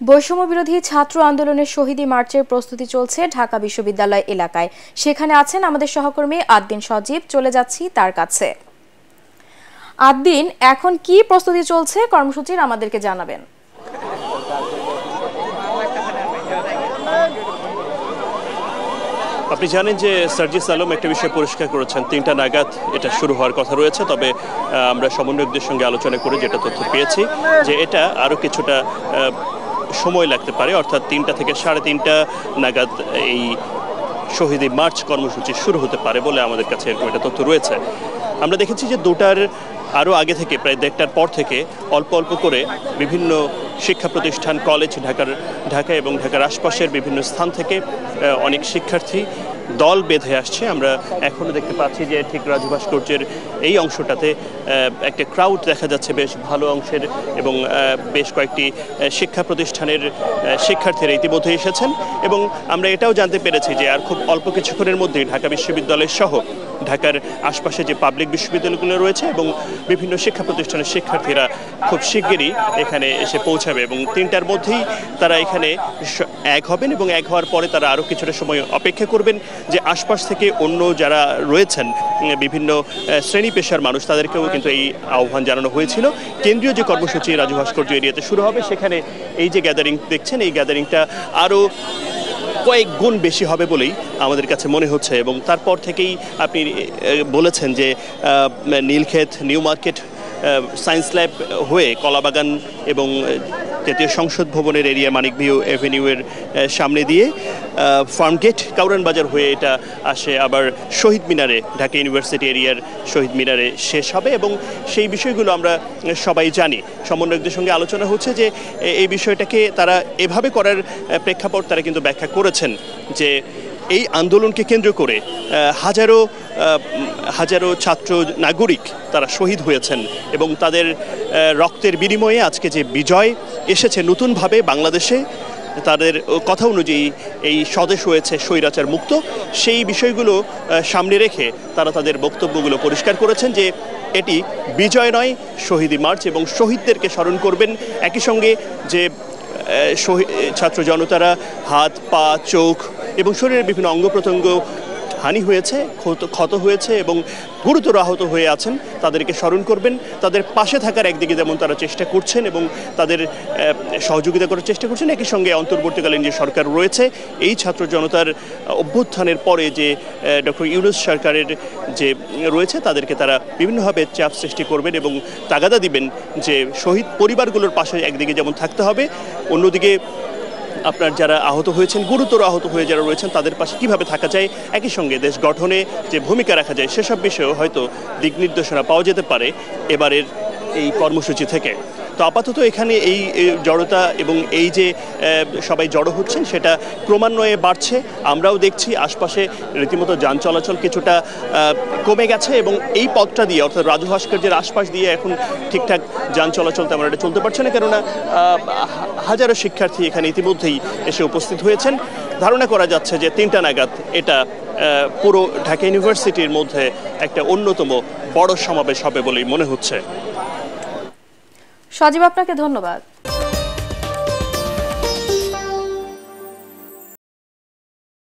বৈষম্য বিরোধী ছাত্র আন্দোলনের শহীদ মার্চের প্রস্তুতি চলছে ঢাকা বিশ্ববিদ্যালয় এলাকায়। সেখানে আছেন আমাদের সহকর্মী আদ্দিন সজীব। চলে যাচ্ছি তার কাছে। আদ্দিন, এখন কি প্রস্তুতি চলছে কর্মসূচির আমাদেরকে জানাবেন। আপনি জানেন যে সার্জিস আলম একটা বিষয় পরিষ্কার করেছেন, ৩টা নাগাদ এটা শুরু হওয়ার কথা রয়েছে। তবে আমরা সমন্বয়কদের সঙ্গে আলোচনা করে যেটা তথ্য পেয়েছি যে এটা আরও কিছুটা সময় লাগতে পারে, অর্থাৎ ৩টা থেকে ৩:৩০ নাগাদ এই শহীদ মার্চ কর্মসূচি শুরু হতে পারে বলে আমাদের কাছে এরকম একটা তথ্য রয়েছে। আমরা দেখেছি যে 2টার আরও আগে থেকে প্রায় 1:30টার পর থেকে অল্প অল্প করে বিভিন্ন শিক্ষা প্রতিষ্ঠান, কলেজ, ঢাকা এবং ঢাকার আশপাশের বিভিন্ন স্থান থেকে অনেক শিক্ষার্থী দল বেঁধে আসছে। আমরা এখনও দেখতে পাচ্ছি যে ঠিক রাজু ভাস্কর্যের এই অংশটাতে একটা ক্রাউড দেখা যাচ্ছে বেশ ভালো অংশের, এবং বেশ কয়েকটি শিক্ষা প্রতিষ্ঠানের শিক্ষার্থীরা ইতিমধ্যে এসেছেন। এবং আমরা এটাও জানতে পেরেছি যে আর খুব অল্প কিছুক্ষণের মধ্যেই ঢাকা বিশ্ববিদ্যালয় সহ ঢাকার আশপাশে যে পাবলিক বিশ্ববিদ্যালয়গুলো রয়েছে এবং বিভিন্ন শিক্ষা প্রতিষ্ঠানের শিক্ষার্থীরা খুব শিগগিরই এখানে এসে পৌঁছাবে, এবং 3টার মধ্যেই তারা এখানে এক হবেন এবং এক হওয়ার পরে তারা আরও কিছুটা সময় অপেক্ষা করবেন যে আশপাশ থেকে অন্য যারা রয়েছেন বিভিন্ন শ্রেণী পেশার মানুষ তাদেরকেও কিন্তু এই আহ্বান জানানো হয়েছিল। কেন্দ্রীয় যে কর্মসূচি রাজু ভাস্কর্য এরিয়াতে শুরু হবে, সেখানে এই যে গ্যাদারিং দেখছেন, এই গ্যাদারিংটা আরও কয়েক গুণ বেশি হবে বলেই আমাদের কাছে মনে হচ্ছে। এবং তারপর থেকেই আপনি বলেছেন যে Nilkhet, new market, science lab হয়ে কলাবাগান এবং জাতীয় সংসদ ভবনের এরিয়া, মানিক ভিউ এভিনিউয়ের সামনে দিয়ে ফার্মগেট, কাউরান বাজার হয়ে এটা আসে আবার শহীদ মিনারে, ঢাকা ইউনিভার্সিটি এরিয়ার শহীদ মিনারে শেষ হবে। এবং সেই বিষয়গুলো আমরা সবাই জানি। সমন্বয়কদের সঙ্গে আলোচনা হচ্ছে যে এই বিষয়টাকে তারা এভাবে করার প্রেক্ষাপট তারা কিন্তু ব্যাখ্যা করেছেন যে এই আন্দোলনকে কেন্দ্র করে হাজারো হাজারো ছাত্র নাগরিক তারা শহীদ হয়েছেন, এবং তাদের রক্তের বিনিময়ে আজকে যে বিজয় এসেছে নতুনভাবে বাংলাদেশে, তাদের কথা অনুযায়ী এই স্বদেশ হয়েছে স্বৈরাচার মুক্ত। সেই বিষয়গুলো সামনে রেখে তারা তাদের বক্তব্যগুলো পরিষ্কার করেছেন যে এটি বিজয় নয়, শহীদি মার্চ, এবং শহীদদেরকে স্মরণ করবেন। একই সঙ্গে যে ছাত্র জনতারা হাত, পা, চোখ এবং শরীরের বিভিন্ন অঙ্গ প্রত্যঙ্গ হানি হয়েছে, ক্ষত হয়েছে এবং গুরুতর আহত হয়ে আছেন, তাদেরকে স্মরণ করবেন। তাদের পাশে থাকার একদিকে যেমন তারা চেষ্টা করছেন এবং তাদের সহযোগিতা করার চেষ্টা করছেন, একই সঙ্গে অন্তর্বর্তীকালীন যে সরকার রয়েছে, এই ছাত্র জনতার অভ্যুত্থানের পরে যে ডক্টর ইউনূস সরকারের যে রয়েছে, তাদেরকে তারা বিভিন্নভাবে চাপ সৃষ্টি করবেন এবং তাগাদা দিবেন যে শহীদ পরিবারগুলোর পাশে একদিকে যেমন থাকতে হবে, অন্যদিকে আপনার যারা আহত হয়েছেন, গুরুতর আহত হয়ে যারা রয়েছেন, তাদের পাশে কীভাবে থাকা যায়, একই সঙ্গে দেশ গঠনে যে ভূমিকা রাখা যায় সেসব বিষয়েও হয়তো দিক নির্দেশনা পাওয়া যেতে পারে এবারের এই কর্মসূচি থেকে। তো আপাতত এখানে এই জড়তা এবং এই যে সবাই জড়ো হচ্ছেন সেটা ক্রমান্বয়ে বাড়ছে। আমরাও দেখছি আশপাশে রীতিমতো যান চলাচল কিছুটা কমে গেছে, এবং এই পথটা দিয়ে অর্থাৎ রাজু ভাস্কর্যের আশপাশ দিয়ে এখন ঠিকঠাক যান চলাচল তেমন একটা চলতে পারছে না, কেননা হাজারো শিক্ষার্থী এখানে ইতিমধ্যেই এসে উপস্থিত হয়েছেন। ধারণা করা যাচ্ছে যে 3টা নাগাদ এটা পুরো ঢাকা ইউনিভার্সিটির মধ্যে একটা অন্যতম বড় সমাবেশ হবে বলেই মনে হচ্ছে। সজীব, আপনাকে ধন্যবাদ।